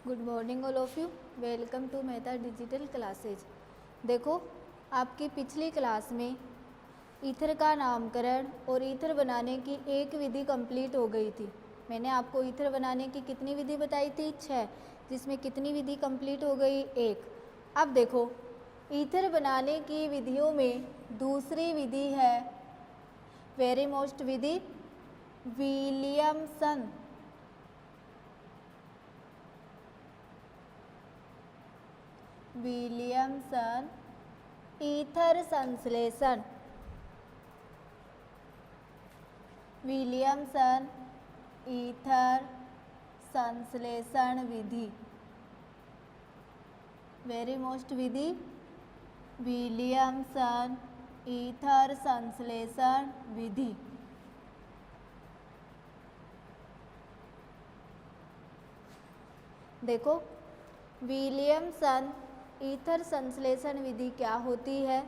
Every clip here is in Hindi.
Good morning all of you. Welcome to Mehta digital classes. देखो, आपकी पिछली क्लास में ईथर का नामकरण और ईथर बनाने की एक विधि कंप्लीट हो गई थी। मैंने आपको ईथर बनाने की कितनी विधि बताई थी? 6, जिसमें कितनी विधि कंप्लीट हो गई? 1। अब देखो, ईथर बनाने की विधियों में दूसरी विधि है वेरी मोस्ट विधि विलियमसन। विलियमसन ईथर संश्लेषण। विलियमसन ईथर संश्लेषण विधि, वेरी मोस्ट विधि विलियमसन ईथर संश्लेषण विधि। देखो, विलियमसन ईथर संश्लेषण विधि क्या होती है?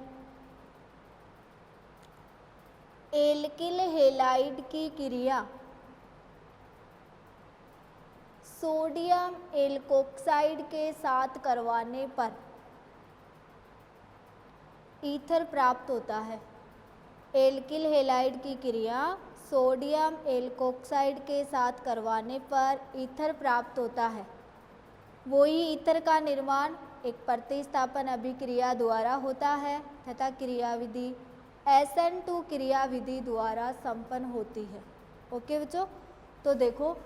एल्किल हैलाइड की क्रिया सोडियम एल्कोक्साइड के साथ करवाने पर ईथर प्राप्त होता है। एल्किल हैलाइड की क्रिया सोडियम एल्कोक्साइड के साथ करवाने पर ईथर प्राप्त होता है। वही ईथर का निर्माण एक प्रतिस्थापन अभिक्रिया द्वारा होता है तथा क्रियाविधि SN2 क्रियाविधि द्वारा संपन्न होती है। ओके बच्चों, तो देखो,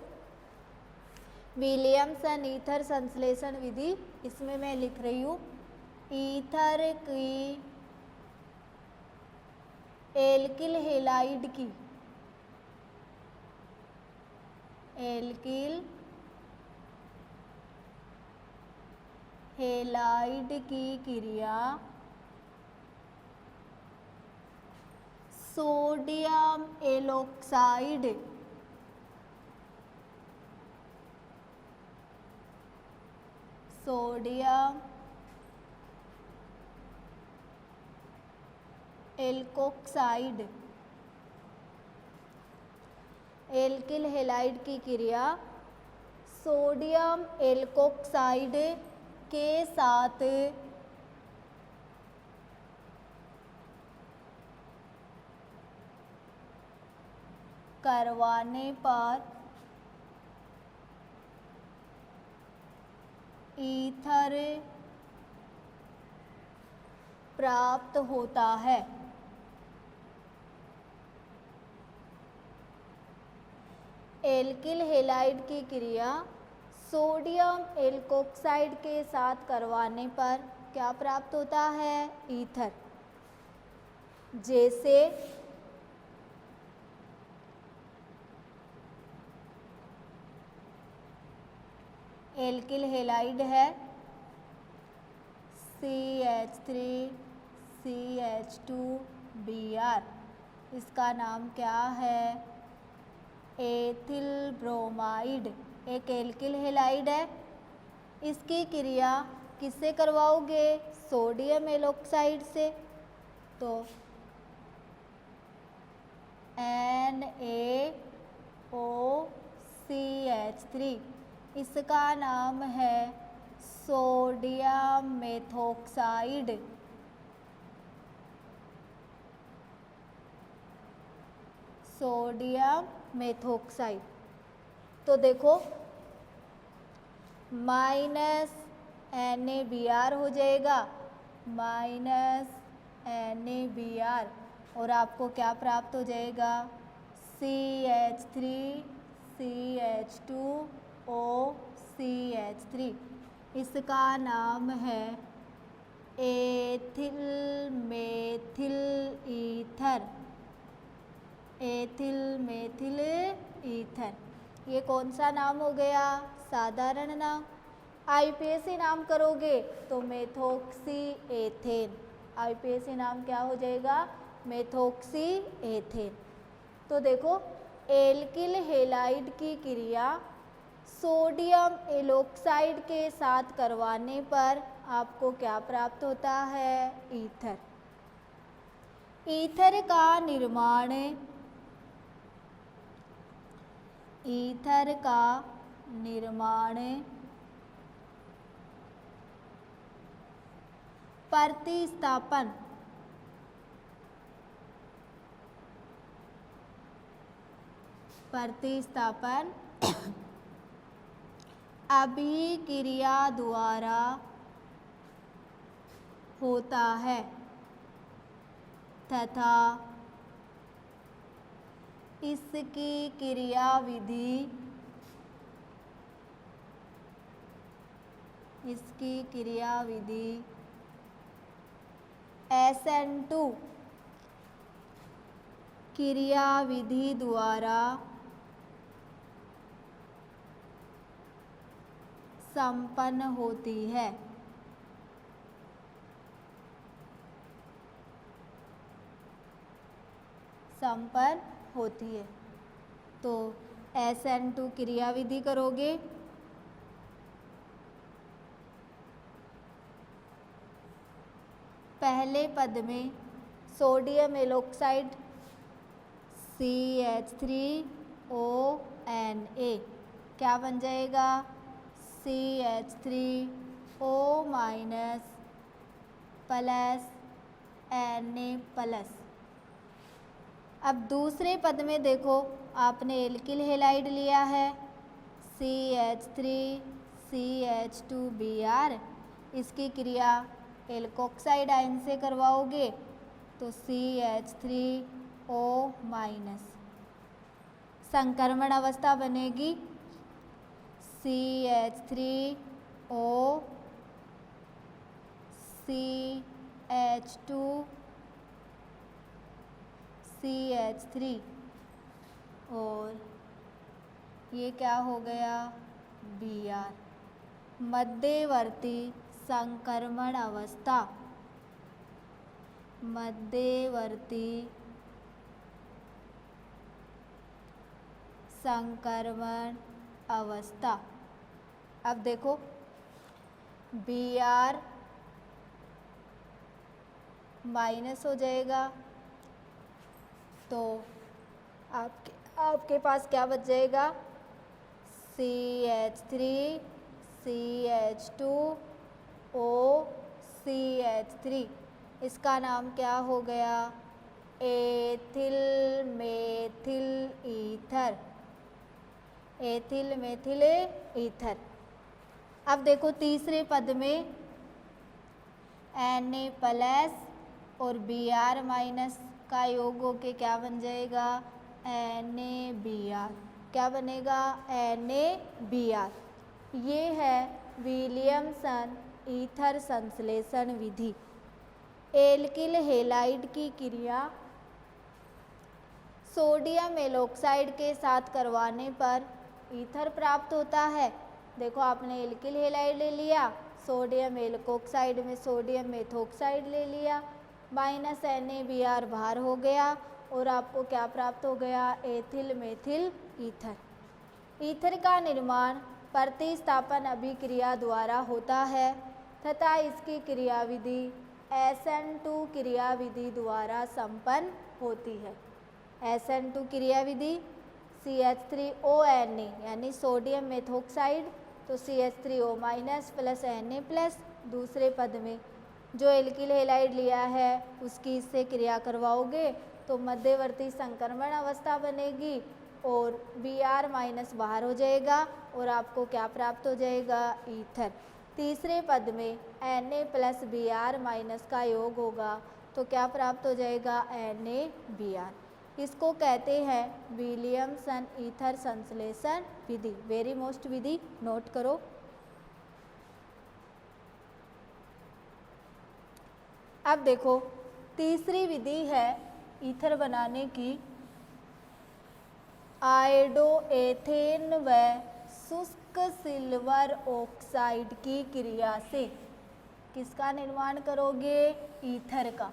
विलियमसन ईथर संश्लेषण विधि, इसमें मैं लिख रही हूँ ईथर की एल्किल हैलाइड की एल्किल हैलाइड की क्रिया sodium alkoxide sodium alkoxide alkyl halide की क्रिया सोडियम एल्कोक्साइड के साथ करवाने पर ईथर प्राप्त होता है। एल्किल हैलाइड की क्रिया सोडियम एल्कोक्साइड के साथ करवाने पर क्या प्राप्त होता है? ईथर। जैसे एल्किल हैलाइड है CH3CH2Br, इसका नाम क्या है? Ethyl bromide. एक एल्किल हैलाइड है, इसकी क्रिया किससे करवाओगे? सोडियम एलोक्साइड से। तो NaOCH3, इसका नाम है सोडियम मेथोक्साइड। सोडियम मेथोक्साइड। तो देखो, -NaBr हो जाएगा, -NaBr, और आपको क्या प्राप्त हो जाएगा? CH3CH2OCH3, इसका नाम है ethyl methyl ether. Ethyl methyl ether, ये कौन सा नाम हो गया? साधारण नाम। आईपीएसी नाम करोगे तो मेथोक्सी एथेन। आईपीएसी नाम क्या हो जाएगा? Methoxy ethane. तो देखो, एल्किल हैलाइड की क्रिया सोडियम एलोक्साइड के साथ करवाने पर आपको क्या प्राप्त होता है? ईथर। ईथर का निर्माण ईथर का निर्माण प्रतिस्थापन, प्रतिस्थापन अभिक्रिया द्वारा होता है तथा इसकी क्रियाविधि, इसकी क्रियाविधि SN2 क्रियाविधि द्वारा संपन्न होती है। संपन्न होती है। तो SN2 क्रियाविधि करोगे, पहले पद में सोडियम एलोक्साइड CH3ONA क्या बन जाएगा? CH3O minus plus Na+। अब दूसरे पद में देखो, आपने एल्किल हैलाइड लिया है CH3CH2Br, इसकी क्रिया एल्कोक्साइड आयन से करवाओगे तो CH3O-, संक्रमण अवस्था बनेगी CH3O CH2 CH3 और ये क्या हो गया? Br, मध्यवर्ती संक्रमण अवस्था, मध्यवर्ती संक्रमण अवस्था। अब देखो Br माइनस हो जाएगा तो आपके पास क्या बच जाएगा? CH3 CH2O CH3, इसका नाम क्या हो गया? Ethyl methyl ether, ethyl methyl ether. अब देखो तीसरे पद में Na+ और Br- का योग होके क्या बन जाएगा? NaBr, क्या बनेगा? NaBr। ये है विलियमसन ईथर संश्लेषण विधि। एल्किल हैलाइड की क्रिया सोडियम एलोक्साइड के साथ करवाने पर ईथर प्राप्त होता है। देखो आपने एल्किल हैलाइड ले लिया, सोडियम एल्कोक्साइड में सोडियम मेथोक्साइड ले लिया, माइनस NaBr बाहर हो गया और आपको क्या प्राप्त हो गया? Ethyl methyl ether. ईथर का निर्माण प्रतिस्थापन अभिक्रिया द्वारा होता है तथा इसकी क्रियाविधि SN2 क्रियाविधि द्वारा संपन्न होती है। SN2 क्रियाविधि CH3ONA यानी सोडियम मेथोक्साइड, तो CH3O- प्लस Na+, दूसरे पद में जो एल्किल हैलाइड लिया है उसकी इससे क्रिया करवाओगे तो मध्यवर्ती संक्रमण अवस्था बनेगी और Br- बाहर हो जाएगा और आपको क्या प्राप्त हो जाएगा? ईथर। तीसरे पद में Na+ Br- का योग होगा तो क्या प्राप्त हो जाएगा? NaBr। इसको कहते हैं विलियमसन ईथर संश्लेषण विधि। वेरी मोस्ट विधि नोट करो। अब देखो तीसरी विधि है ईथर बनाने की, आयोडो एथेन व शुष्क सिल्वर ऑक्साइड की क्रिया से। किसका निर्माण करोगे? ईथर का।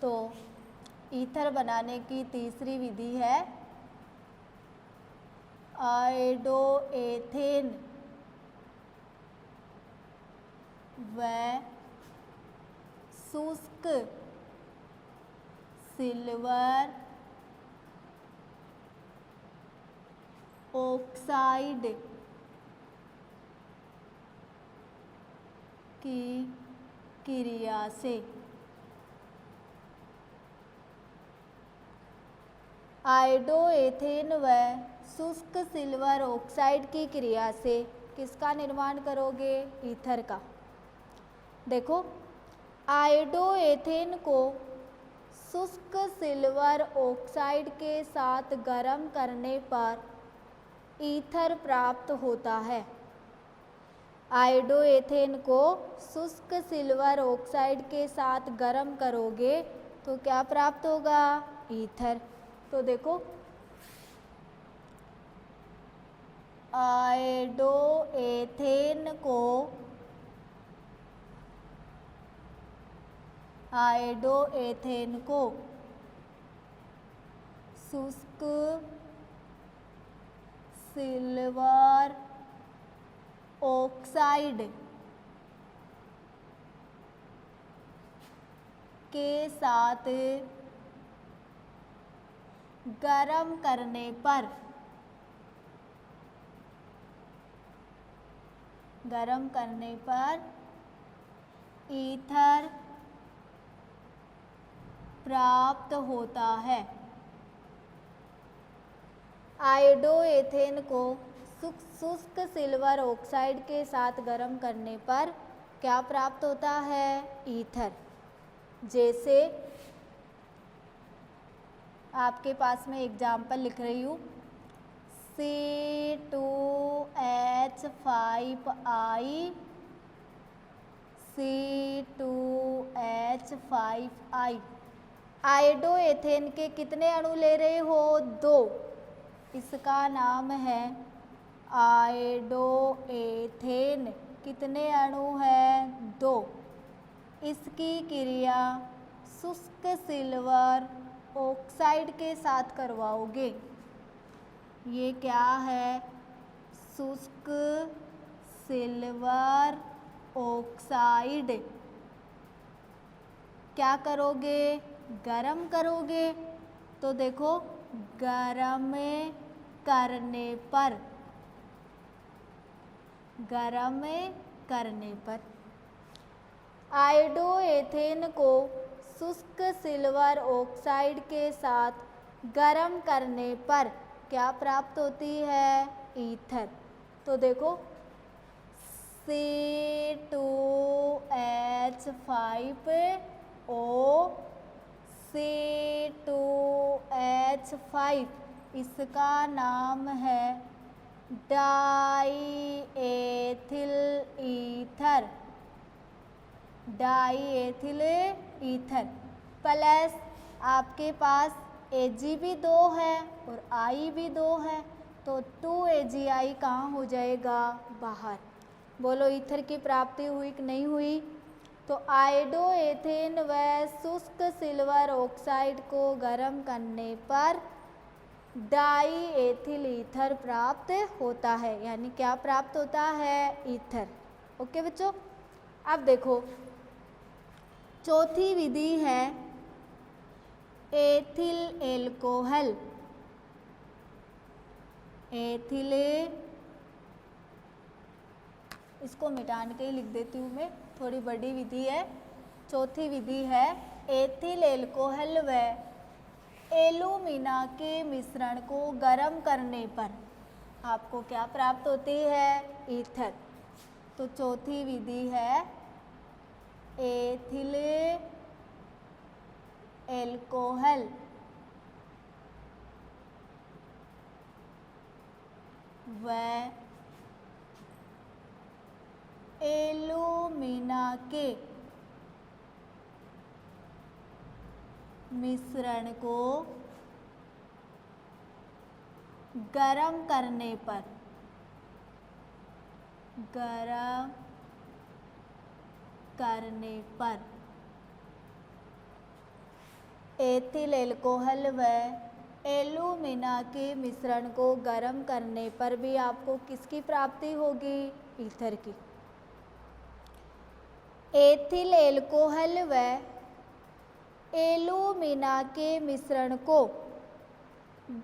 तो ईथर बनाने की तीसरी विधि है आयोडो एथेन व शुष्क सिल्वर ऑक्साइड की क्रिया से आयोडोएथेन व शुष्क सिल्वर ऑक्साइड की क्रिया से किसका निर्माण करोगे? ईथर का। देखो, आयोडोएथेन को शुष्क सिल्वर ऑक्साइड के साथ गर्म करने पर ईथर प्राप्त होता है। आयोडोएथेन को शुष्क सिल्वर ऑक्साइड के साथ गर्म करोगे तो क्या प्राप्त होगा? ईथर। तो देखो, आयोडोएथेन को शुष्क सिल्वर ऑक्साइड के साथ गरम करने पर ईथर प्राप्त होता है। आयोडोएथेन को शुष्क सिल्वर ऑक्साइड के साथ गर्म करने पर क्या प्राप्त होता है? ईथर। जैसे आपके पास में एग्जाम्पल लिख रही हूँ, C2H5I C2H5I। आयोडोएथेन के कितने अणु ले रहे हो? 2। इसका नाम है आयोडोएथेन। कितने अणु हैं? 2। इसकी क्रिया शुष्क सिल्वर ऑक्साइड के साथ करवाओगे। ये क्या है? शुष्क सिल्वर ऑक्साइड। क्या करोगे? गरम करोगे। तो देखो, गरम करने पर आयोडोएथेन को शुष्क सिल्वर ऑक्साइड के साथ गरम करने पर क्या प्राप्त होती है? ईथर। तो देखो, C2H5O C2H5, इसका नाम है diethyl ether. Diethyl ether plus आपके पास Ag भी 2 है और I भी 2 है, तो 2AgI कहाँ हो जाएगा? बाहर। बोलो, ईथर की प्राप्ति हुई कि नहीं हुई? तो आयोडोएथेन व शुष्क सिल्वर ऑक्साइड को गर्म करने पर डाईएथिल ईथर प्राप्त होता है। यानी क्या प्राप्त होता है? ईथर। ओके बच्चों, अब देखो, चौथी विधि है एथिल एल्कोहल। एथिल, इसको मिटाने के ही लिख देती हूँ मैं, थोड़ी बड़ी विधि है। चौथी विधि है एथिल एल्कोहल व एलुमिना के मिश्रण को गर्म करने पर आपको क्या प्राप्त होती है? ईथर। तो चौथी विधि है एथिल एल्कोहल व एलुमिना के मिश्रण को गरम करने पर एथिल एल्कोहल व एलुमिना के मिश्रण को गर्म करने पर भी आपको किसकी प्राप्ति होगी? ईथर की। एथिल एल्कोहल व एल्यूमिना के मिश्रण को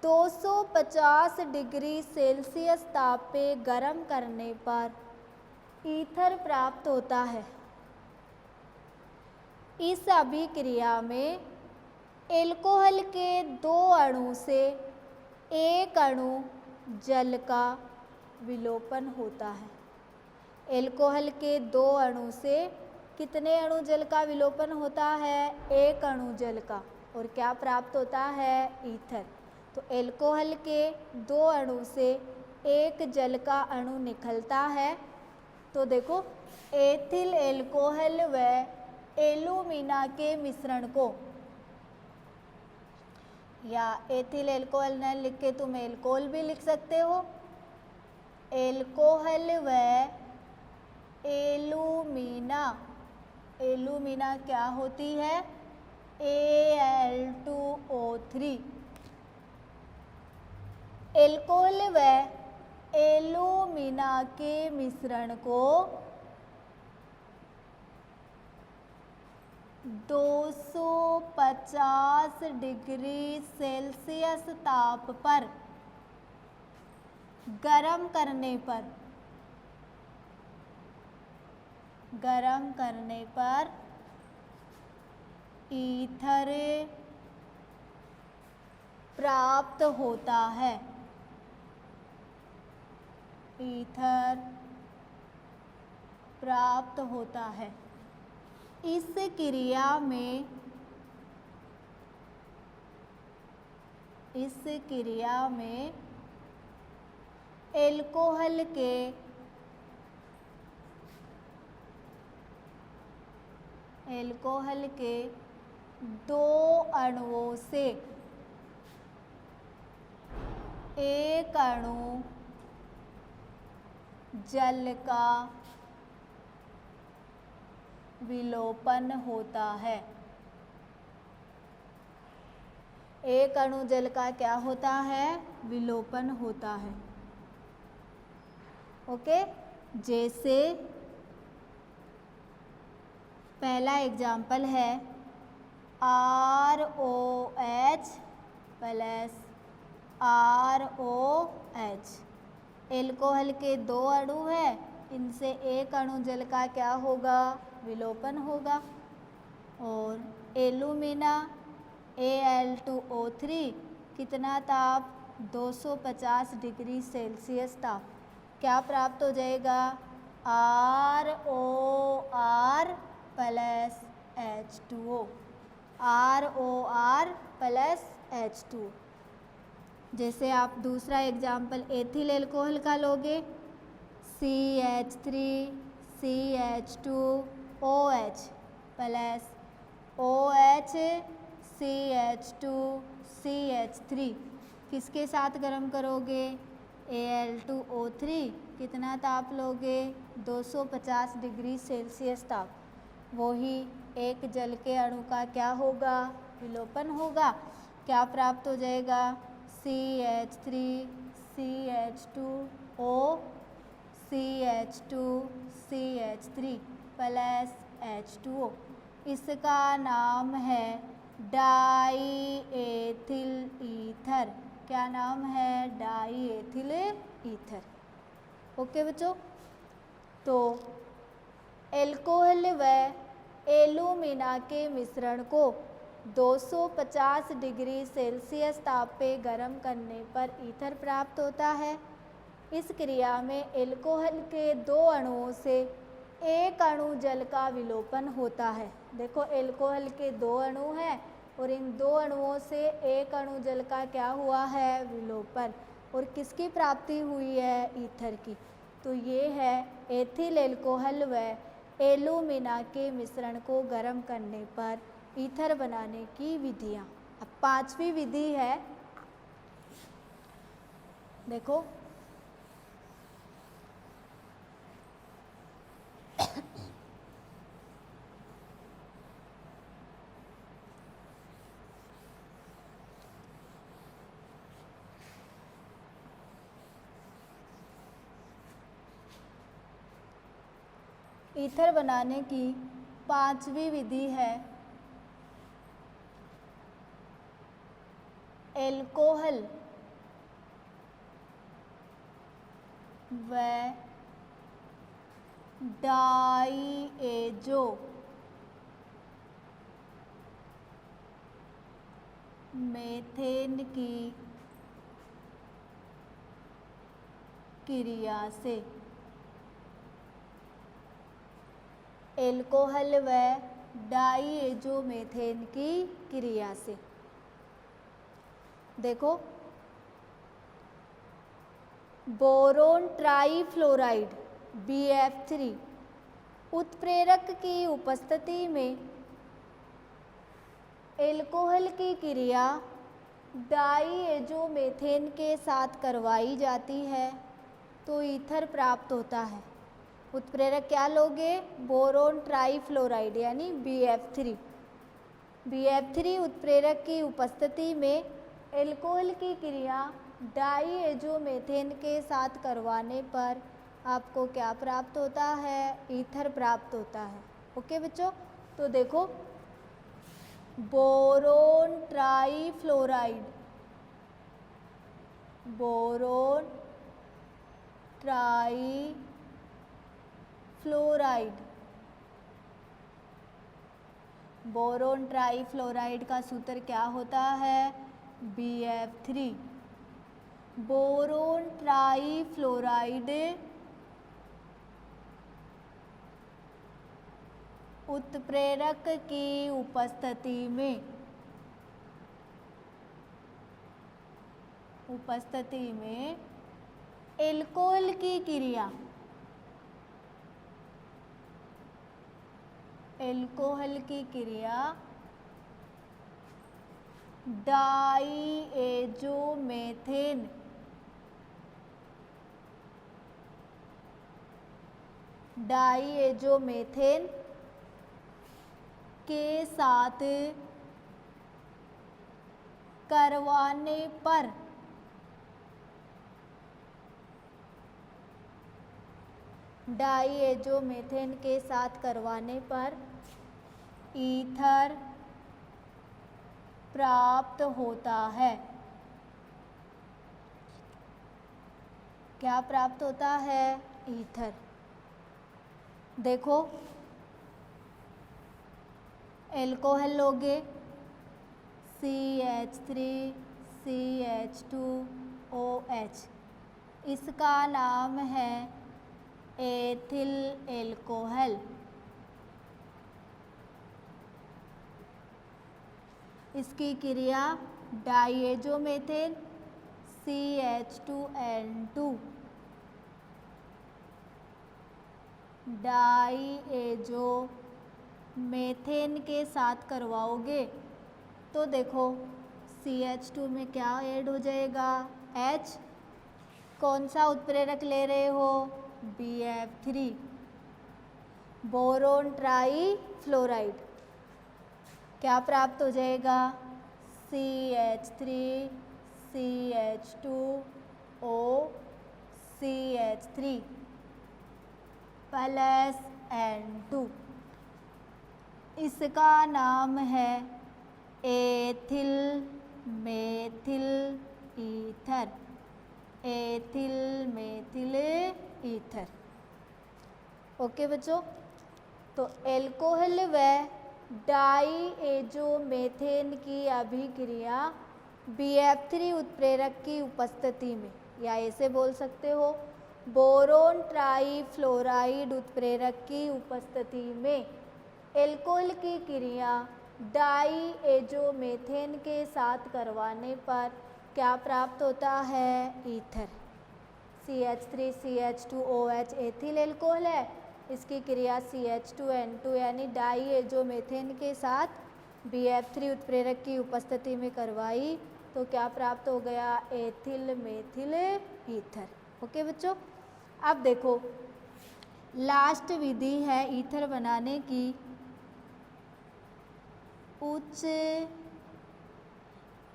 250 डिग्री सेल्सियस ताप पे गर्म करने पर ईथर प्राप्त होता है। इस अभिक्रिया में एल्कोहल के 2 अणु से एक अणु जल का विलोपन होता है। एल्कोहल के 2 अणु से कितने अणु जल का विलोपन होता है? एक अणु जल का। और क्या प्राप्त होता है? ईथर। तो एल्कोहल के 2 अणु से एक जल का अणु निकलता है। तो देखो, एथिल एल्कोहल व एल्यूमिना के मिश्रण को, या एथिल एल्कोहल न लिख के तुम एल्कोहल भी लिख सकते हो। एल्कोहल व एल्यूमिना, एल्यूमिना क्या होती है? Al2O3। एल्कोहल व एल्यूमिना के मिश्रण को 250 डिग्री सेल्सियस ताप पर गरम करने पर ईथर प्राप्त होता है। ईथर प्राप्त होता है। इस क्रिया में एल्कोहल के एल्कोहल के 2 अणुओं से एक अणु जल का विलोपन होता है। एक अणु जल का क्या होता है? विलोपन होता है। ओके, जैसे पहला एग्जाम्पल है ROH प्लस ROH। एल्कोहल के 2 अणु है, इनसे एक अणु जल का क्या होगा? विलोपन होगा। और एल्यूमिना Al2O3 कितना ताप? 250 डिग्री सेल्सियस ताप। क्या प्राप्त हो जाएगा? ROR plus H2O। ROR plus H2O। जैसे आप दूसरा एग्जाम्पल एथिल एल्कोहल का लोगे, CH3CH2OH प्लस OH CH2CH3 किसके साथ गर्म करोगे? Al2O3 कितना ताप लोगे? 250 डिग्री सेल्सियस ताप। वही एक जल के अणु का क्या होगा? विलोपन होगा। क्या प्राप्त हो जाएगा? CH3CH2O CH2CH3 plus H2O। इसका नाम है डाई एथिल ईथर। क्या नाम है? Die ethyl ether. ओके बच्चों, तो एल्कोहल व एल्यूमिना के मिश्रण को 250 डिग्री सेल्सियस ताप पे गर्म करने पर ईथर प्राप्त होता है। इस क्रिया में एल्कोहल के 2 अणुओं से एक अणु जल का विलोपन होता है। देखो, एल्कोहल के 2 अणु हैं और इन 2 अणुओं से एक अणु जल का क्या हुआ है? विलोपन। और किसकी प्राप्ति हुई है? ईथर की। तो ये है एथिल एल्कोहल व एल्यूमिना के मिश्रण को गर्म करने पर ईथर बनाने की विधियाँ। अब 5वीं विधि है, देखो, ईथर बनाने की 5वीं विधि है एल्कोहल व डाईएजो मेथेन की क्रिया से, एल्कोहल व डाईएजो मेथेन की क्रिया से। देखो, बोरोन ट्राईफ्लोराइड BF3 उत्प्रेरक की उपस्थिति में एल्कोहल की क्रिया डाईएजो मेथेन के साथ करवाई जाती है तो ईथर प्राप्त होता है। उत्प्रेरक क्या लोगे? बोरोन ट्राईफ्लोराइड यानी BF3। BF3 उत्प्रेरक की उपस्थिति में एल्कोहल की क्रिया डाईएजो मेथेन के साथ करवाने पर आपको क्या प्राप्त होता है? ईथर प्राप्त होता है। ओके बच्चों, तो देखो, boron trifluoride, boron trifluoride, boron trifluoride का सूत्र क्या होता है? BF3। बोरोन ट्राईफ्लोराइड उत्प्रेरक की उपस्थिति में एल्कोहल की क्रिया, एल्कोहल की क्रिया डाईएजो मेथेन के साथ करवाने पर डाईएजो मेथेन के साथ करवाने पर ईथर प्राप्त होता है। क्या प्राप्त होता है? ईथर। देखो, एल्कोहल लोगे CH3CH2OH, इसका नाम है एथिल एल्कोहल। इसकी क्रिया डाईएजो मेथेन CH2N2 डाईएजो मेथेन के साथ करवाओगे तो देखो CH2 में क्या ऐड हो जाएगा? H। कौन सा उत्प्रेरक ले रहे हो? BF3, boron trifluoride. क्या प्राप्त हो जाएगा? CH3CH2OCH3 plus N2। इसका नाम है ethyl methyl ether, ethyl methyl ether. Okay बच्चों, तो एल्कोहल व डाईएजो मेथेन की अभिक्रिया BF3 उत्प्रेरक की उपस्थिति में, या ऐसे बोल सकते हो बोरोन ट्राईफ्लोराइड उत्प्रेरक की उपस्थिति में एल्कोहल की क्रिया डाईएजो मेथेन के साथ करवाने पर क्या प्राप्त होता है? ईथर। CH3CH2OH एथिल एल्कोहल है, इसकी क्रिया CH2N2 यानी डाईएजो मेथेन के साथ BF3 उत्प्रेरक की उपस्थिति में करवाई तो क्या प्राप्त हो गया? Ethyl methyl ether. ओके बच्चों, अब देखो लास्ट विधि है ईथर बनाने की, उच्च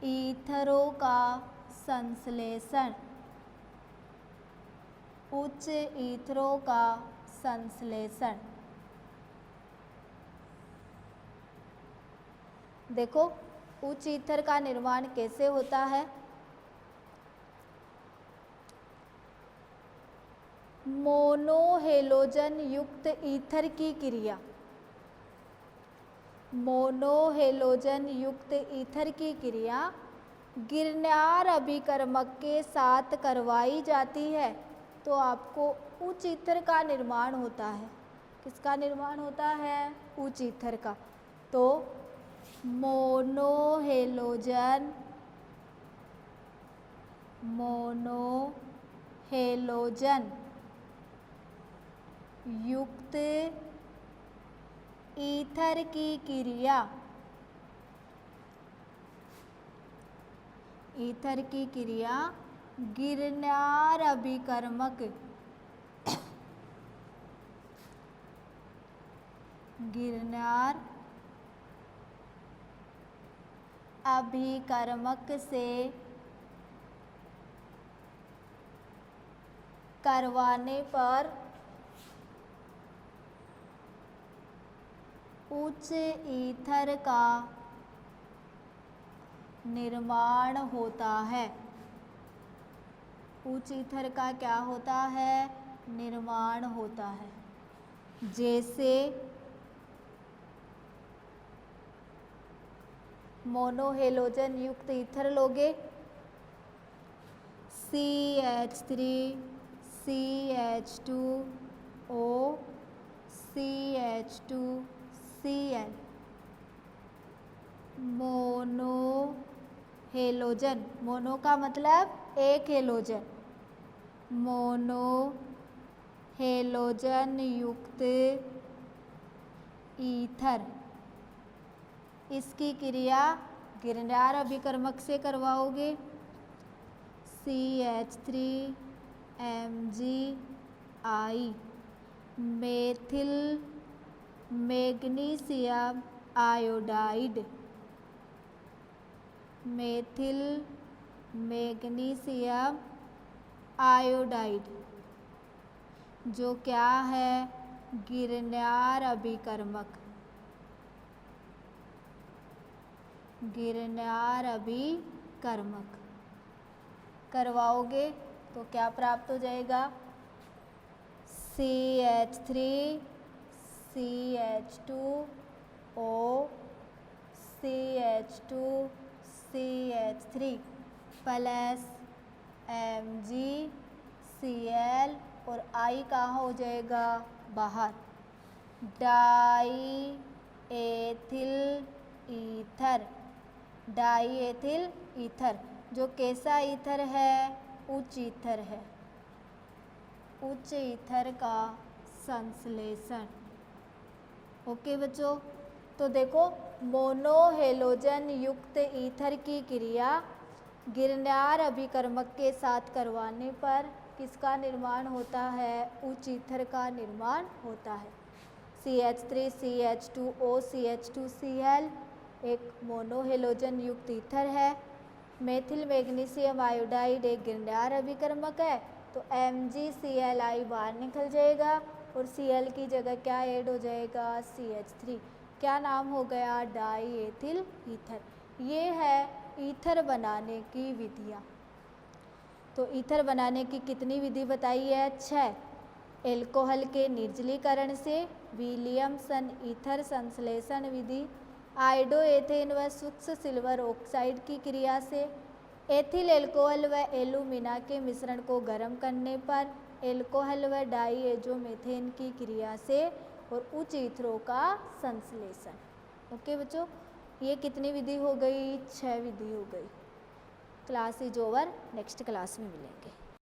ईथरों का संश्लेषण, उच्च ईथरों का संश्लेषण। देखो, उच्च ईथर का निर्माण कैसे होता है? मोनोहेलोजन युक्त ईथर की क्रिया, मोनोहेलोजन युक्त ईथर की क्रिया गिरनार अभिकर्मक के साथ करवाई जाती है तो आपको उच्च ईथर का निर्माण होता है। किसका निर्माण होता है? उच्च ईथर का। तो मोनोहेलोजन युक्त ईथर की क्रिया, ईथर की क्रिया गिरनार अभिकर्मक से करवाने पर उच्च ईथर का निर्माण होता है। उच्च ईथर का क्या होता है? निर्माण होता है। जैसे मोनोहेलोजन युक्त ईथर लोगे, CH3 CH2O CH2 Cl, monohalogen, mono का मतलब एक हेलोजन, मोनोहेलोजन युक्त ईथर, इसकी क्रिया गिरनार अभिकर्मक से करवाओगे। CH3MgI methyl magnesium iodide, methyl magnesium iodide जो क्या है? गिरनार अभिकर्मक, गिरनार अभिकर्मक करवाओगे तो क्या प्राप्त हो जाएगा? CH3 CH2O CH2 CH3 plus MgCl और I कहाँ हो जाएगा? बाहर। Die ethyl ether, die ethyl ether जो कैसा ईथर है? उच्च ईथर है। उच्च ईथर का संश्लेषण। ओके बच्चों, तो देखो मोनोहेलोजन युक्त ईथर की क्रिया गिरनार अभिकर्मक के साथ करवाने पर किसका निर्माण होता है? उच्च ईथर का निर्माण होता है। CH3 CH2O CH2Cl एक मोनोहेलोजन युक्त ईथर है। मेथिल मैग्नीशियम आयोडाइड एक गिरनार अभिकर्मक है, तो MgClI बाहर निकल जाएगा और Cl की जगह क्या ऐड हो जाएगा? CH3। क्या नाम हो गया? Die ethyl ether. ये है ईथर बनाने की विधियाँ। तो ईथर बनाने की कितनी विधि बताई है? 6। एल्कोहल के निर्जलीकरण से, विलियमसन ईथर संश्लेषण विधि, आयोडोएथेन व सूक्ष्म सिल्वर ऑक्साइड की क्रिया से, एथिल एल्कोहल व एल्यूमिना के मिश्रण को गर्म करने पर, एल्कोहल व डाईएजोमेथेन की क्रिया से और उच्च ईथरों का संश्लेषण। ओके बच्चों, ये कितनी विधि हो गई? 6 विधि हो गई। Class is over, next class में मिलेंगे।